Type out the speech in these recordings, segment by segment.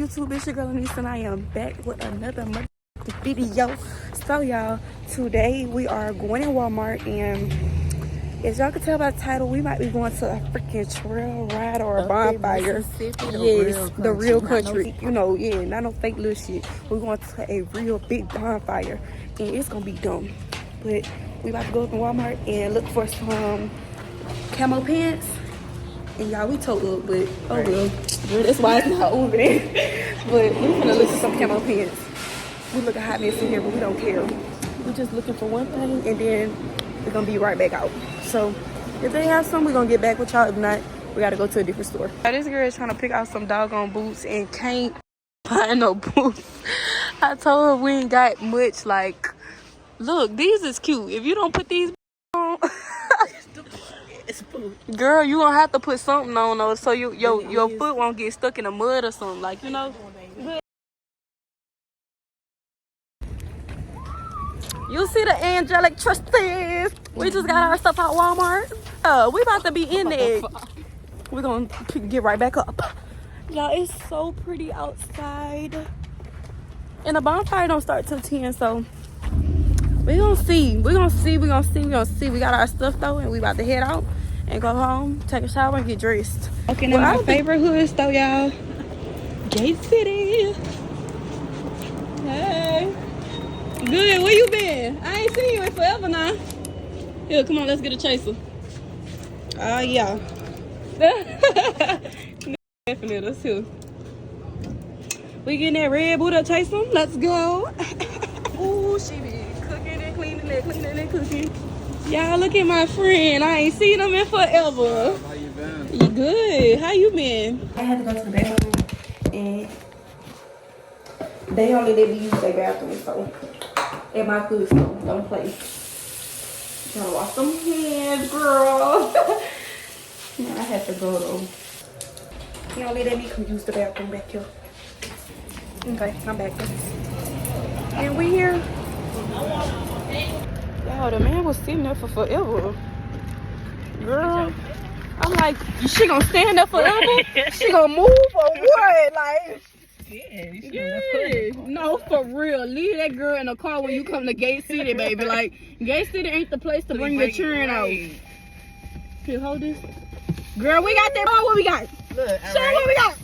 YouTube? It's your girl Anneise, and I am back with another video. So y'all, today we are going in Walmart, and as y'all can tell by the title, we might be going to a freaking trail ride or a bonfire. Yes, the real country. You know, yeah, not no fake little shit. We're going to a real big bonfire, and it's gonna be dumb. But we about to go up in Walmart and look for some camo pants. And y'all, we told up, but oh well. That's why it's not over there. But we're gonna look for some camo pants. We look a hot mess in here, but we don't care. We're just looking for one thing, and then we're gonna be right back out. So if they have some, we're gonna get back with y'all. If not, we gotta go to a different store. Now, this girl is trying to pick out some doggone boots and can't find no boots. I told her we ain't got much. Like, look, these is cute. If you don't put these on, girl, you gonna have to put something on those so your foot won't get stuck in the mud or something, like, you know. You see the angelic trustees? We just got our stuff out Walmart. We about to be in there. We're gonna get right back up. Y'all, it's so pretty outside, and the bonfire don't start till 10, so we gonna see. We got our stuff though, and we about to head out and go home, take a shower, and get dressed. Okay, now my favorite hoods though, y'all. Gate City. Hey. Good, where you been? I ain't seen you in forever now. Here, come on, let's get a chaser. Yeah. Definitely, let's see. We getting that red Buddha chaser. Let's go. Ooh, she be cooking and cleaning and cooking. Y'all, look at my friend. I ain't seen him in forever. How you been? You good? How you been? I had to go to the bathroom, and they only let me use their bathroom, so at my food, so don't play. Gotta wash some hands, girl. Yeah, I had to go though. He only let me come use the bathroom back here. Okay, I'm back. And we here. Yo, the man was sitting there for forever. Girl, I'm like, she gonna stand there forever? She gonna move or what? Like, yeah. No, for real. Leave that girl in the car when you come to Gate City, baby. Like, Gate City ain't the place to bring your children out. Here, hold this. Girl, we got that. What we got? Look, show what we got.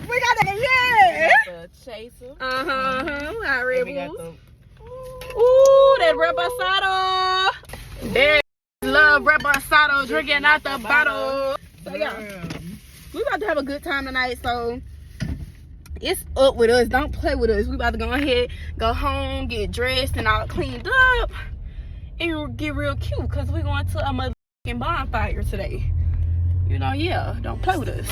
We got that, yeah. We got the chaser. Our red bulls. Ooh, that reposado. That love reposado, drinking out the bottle. So, yeah, we about to have a good time tonight, so it's up with us. Don't play with us. We about to go ahead, go home, get dressed and all cleaned up, and get real cute, because we're going to a motherfucking bonfire today. You know, yeah, don't play with us.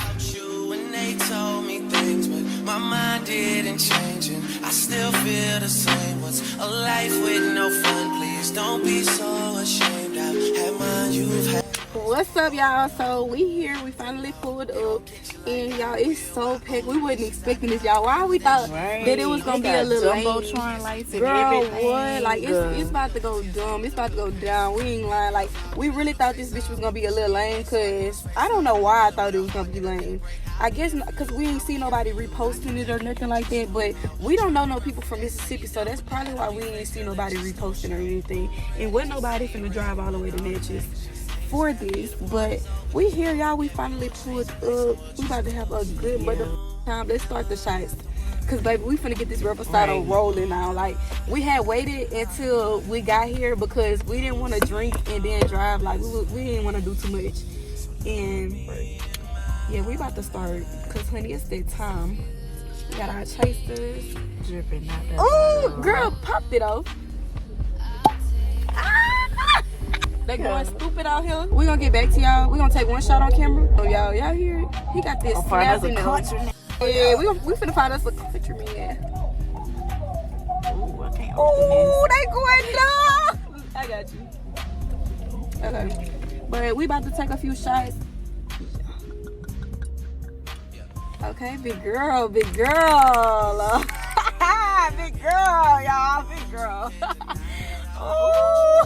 When they told me things, but my mind didn't change, and I still feel the same. What's a life with no fun? Please don't be so ashamed. I've had mine, you've had. What's up, y'all? So we here, we finally pulled up, and y'all, it's so packed. We wasn't expecting this, y'all. Why we thought that it was gonna be a little Jumbotron lights and everything. What? Like, it's about to go dumb. It's about to go down. We ain't lying. Like, we really thought this bitch was gonna be a little lame, cause I don't know why I thought it was gonna be lame. I guess because we ain't see nobody reposting it or nothing like that, but we don't know no people from Mississippi, so that's probably why we ain't see nobody reposting or anything. And wasn't nobody finna drive all the way to Natchez for this. But we here, y'all. We finally pulled up. We about to have a good motherfucking time. Let's start the shots, cause baby, we finna get this reposado rolling now. Like, we had waited until we got here because we didn't want to drink and then drive. Like, we didn't want to do too much. And yeah, we about to start, cause honey, it's that time. We got our chasers dripping out there. Ooh, girl, popped it off. They going stupid out here. We gonna get back to y'all. We gonna take one shot on camera. So y'all hear it? He got this snapping nose. Yeah, we finna find us a country man. Ooh, I can't open this. They going down. I got you. Okay, but we about to take a few shots. Okay, big girl. Big girl, y'all. Big girl. Ooh.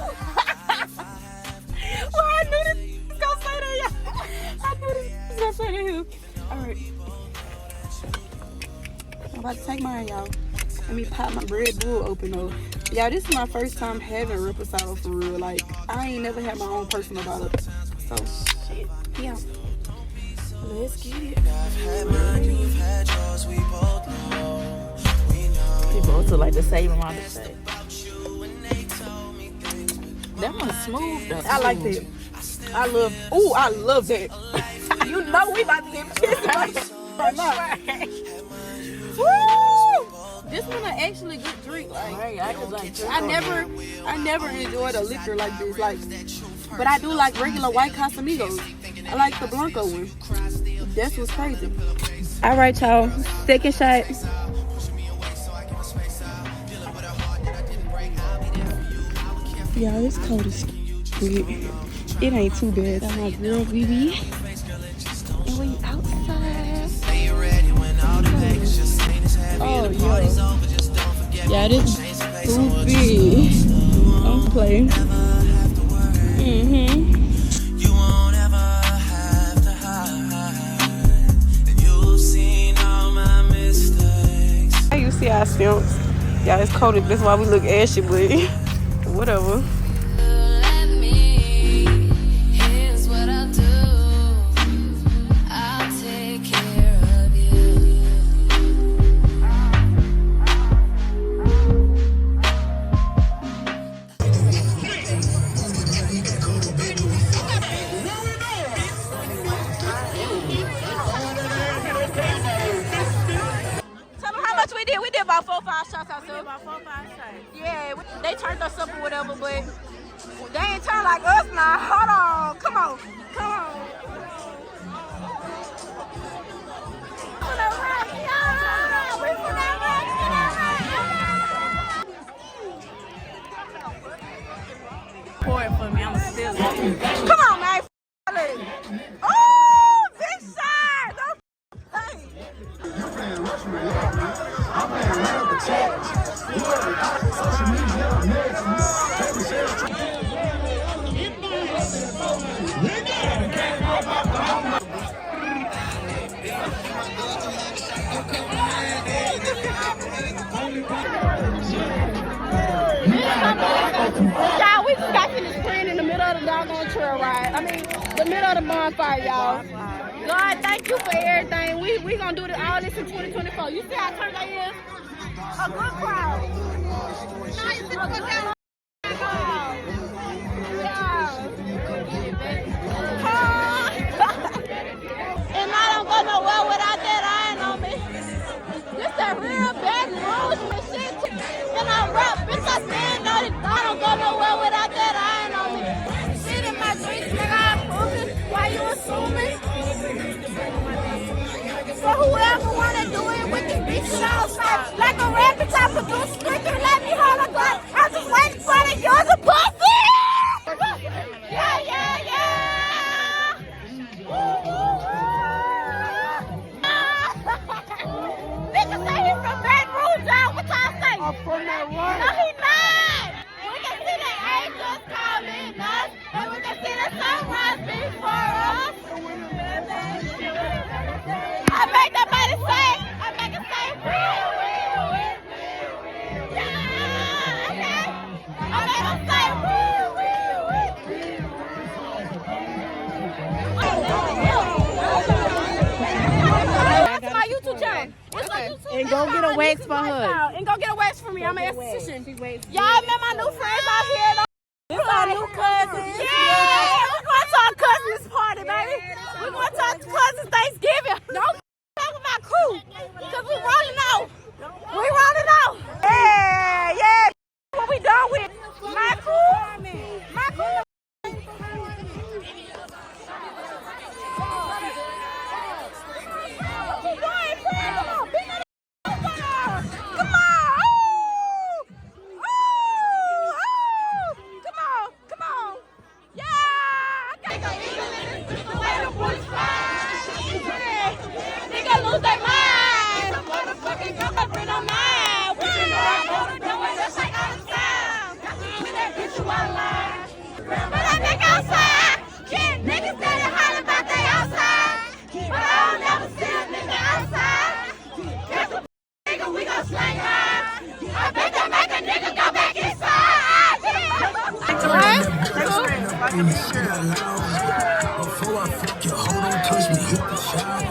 Well, I knew this was gonna say that, y'all. I knew this was gonna say that. All right. about to take mine, y'all. Let me pop my Red Bull open though. Y'all, this is my first time having reposado for real. Like, I ain't never had my own personal bottle. So, shit, yeah. Let's get it. We both look like the same amount of shit. That one's smooth though. I like that. I love that. You know we about to get pissed right now. Woo! This one an actually good drink. Like, Right, I just like I never enjoyed a liquor like this. Like, but I do like regular white Casamigos. I like the Blanco one. That's what's crazy. All right, y'all. Second shot. Y'all, it's cold as shit. It ain't too bad. I'm like, girl, BB. And we outside. Oh, yo. Yeah, this goofy. Don't play. You won't ever have to hide. And you've seen all my mistakes. You see our stamps. Yeah, it's cold. That's why we look ashy, but whatever. Here's what I'll do. I'll take care of you. How much we did? We did about 4 or 5 shots ourselves. About 4 or 5 shots. Yeah, they turned us up or whatever, but they ain't turned like us now. Hold on. Come on. Come on. Pour it for me, I'm still. Come on, man. Oh, big shot. Don't play. Y'all, we just got finished praying in the middle of the doggone trail ride. I mean, the middle of the bonfire, y'all. God, thank you for everything. We gonna do all this in 2024. You see how turned out is? A good crowd. Now you see the good crowd. And I don't go nowhere without that iron on me. This that real Baton Rouge machine. And I rap, bitch, I stand on it. I don't go nowhere without that iron on me. Shit in my dreams, nigga, I'm proving. Why you assuming? So whoever wanna do it with the big show, like a rabbit, I produce quicker, let me hold a gun. I'm just waiting for the yours a pussy. Yeah, yeah, yeah. Nigga say he from Baton Rouge, y'all. What y'all say? I'm from that one. No, he not. We can see the angels calling us, and we can see the sunrise before us. I make that body say, I make it say, real, real, real, real. Yeah, okay. I make it say, real, real, real. What's my YouTube channel? What's my YouTube channel? And go get a wax for her. And go get a wax for me. I'm an esthetician. Y'all met my new friends out here. This our new cousins. Yeah, we're going to our cousins party, baby. We're going to our cousins Thanksgiving. Don't talk with my crew, because we rolling out. We rolling out. Yeah, yeah. What we done with? My crew. My crew. Lose their mind. Before I fuck you, hold on, touch me, hit the shower.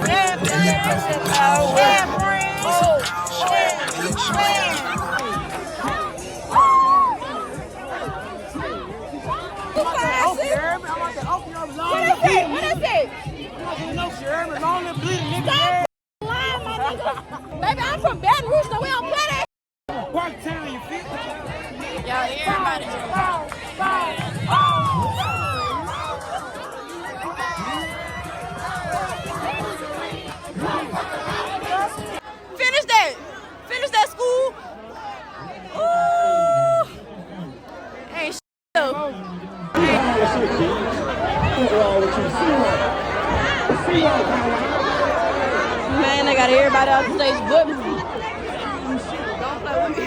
What is it? Baby, I'm from Baton Rouge, so we don't play that. Y'all, everybody. Finish that. Finish that school. Ooh. Ain't shit up. Man, I got everybody off the stage but me. Don't play with me.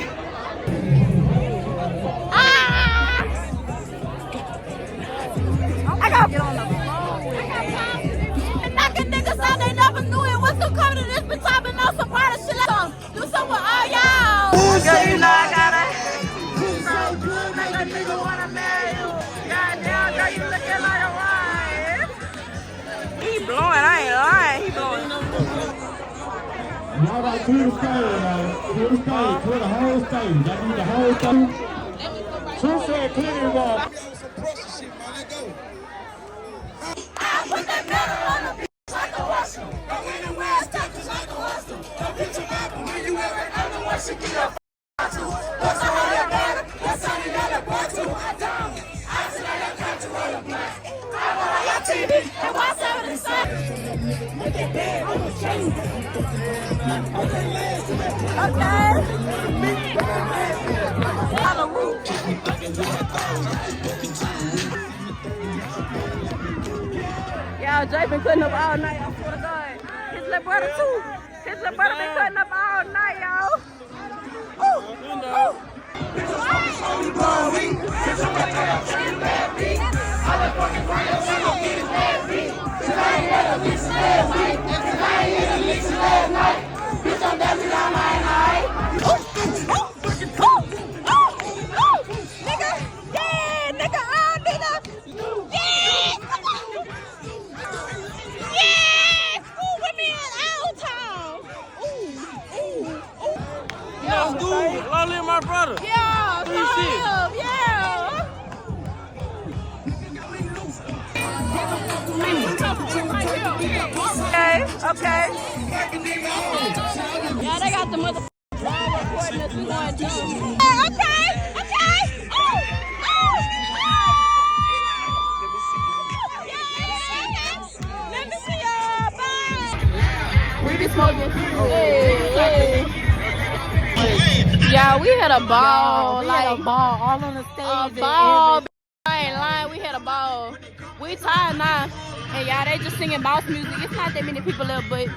I gotta get on the phone. And knocking niggas out, they never knew it. What's the coming to this bitch? I've been on some part of shit. Do something with all y'all. Girl, you know I gotta. So good, make a nigga wanna marry you. Goddamn, girl, you looking like a wife. He blowing, I ain't lying. He blowing. Y'all got clear the stage, man. Clear the stage, clear the whole stage. I need the whole stage. True said clear the wall. Put that metal on the bitch like a Russian. Go anywhere, stop just like a Russian. Don't get your back when you ever ever want to get up. What's the whole lot better? That's something that I brought to. I don't. I said I got to roll a blunt. I go on your TV and watch some of the sun. Look at that, I'm a change. Okay. On the roof. Y'all, Jay been cutting up all night, I swear to God. His little brother too. His little brother been cutting up all night, y'all. My brother. Yeah, Okay. Yeah, they got the mother recording us. We going to. Okay. Oh. Let me see y'all. Bye. We be smoking. Hey. Yeah, we had a ball. We had a ball all on the stage. A ball. I ain't lying. We had a ball. We tired now. And y'all, they just singing boss music. It's not that many people left, but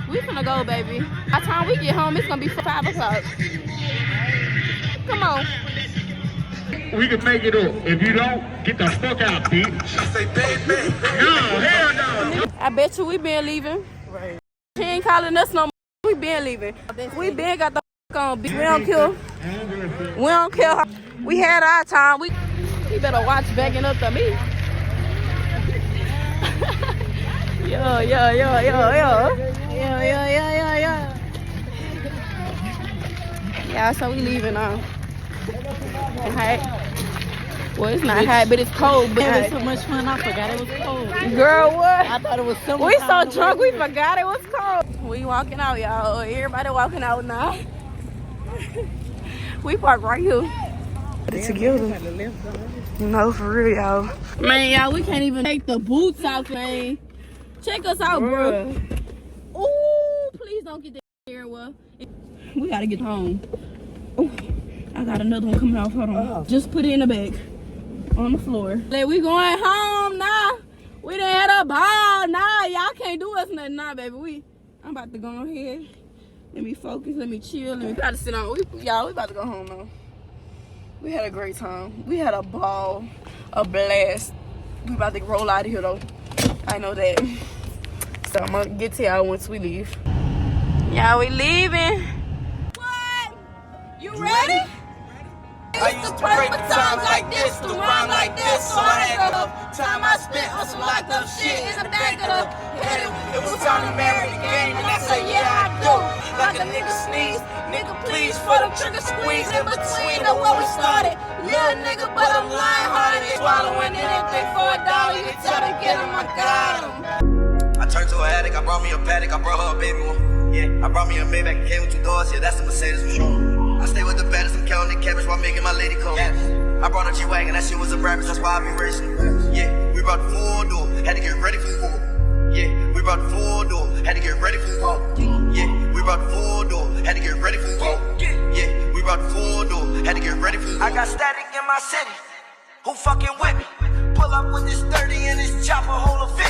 we finna go, baby. By the time we get home, it's gonna be 5 o'clock. Come on. We can make it up. If you don't, get the fuck out, bitch. She say, baby. No, hell no. I bet you we been leaving. Right. She ain't calling us no more. We been leaving. We been got the fuck on. We don't care. We don't care. We had our time. We better watch backing up to me. Yo. Yeah, so we leaving now. Well, it's not hot, but it's cold. But It was so much fun, I forgot it was cold. Girl, what? I thought it was summer. We so drunk, we forgot it was cold. We walking out, y'all. Everybody walking out now. We park right here. It's together. No, for real, y'all. Man, y'all, we can't even take the boots out, man. Check us out, bro. Ooh, please don't get that hair. Well, we gotta get home. Ooh, I got another one coming off. Hold on. Just put it in the bag on the floor. Like, we going home now. We done had a ball now. Y'all can't do us nothing now, baby. I'm about to go ahead. Let me focus. Let me chill. Let me try to sit on. Y'all, we about to go home now. We had a great time. We had a ball, a blast. We about to roll out of here though. I know that. So I'm gonna get to y'all once we leave. Y'all, we leaving. What? ass, so I had enough time I spent on some locked up shit in the back of the head. It was time to marry the game, and I said, yeah, I do. Like a nigga sneeze, nigga please, for the trigger squeeze in between of where we started. Little nigga, but I'm lion-hearted. Swallowing anything for $1, you tell to get him, I got him. I turned to an addict, I brought me a paddock, I brought her a baby one. Yeah, I brought me a Maybach, it came with 2 doors, yeah, that's the Mercedes for sure. I stay with the baddest, I'm counting the cabbage while making my lady come. I brought a G-Wagon, that shit was a rappers, that's why I be racing. Yeah, we brought the full door, had to get ready for war. Yeah, we brought the full door, had to get ready for war. Yeah, we brought the full door, had to get ready for war. Yeah, we brought the full door, had to get ready for war. I got static in my city, who fucking with me? Pull up with this 30 and this chopper, hold a 50.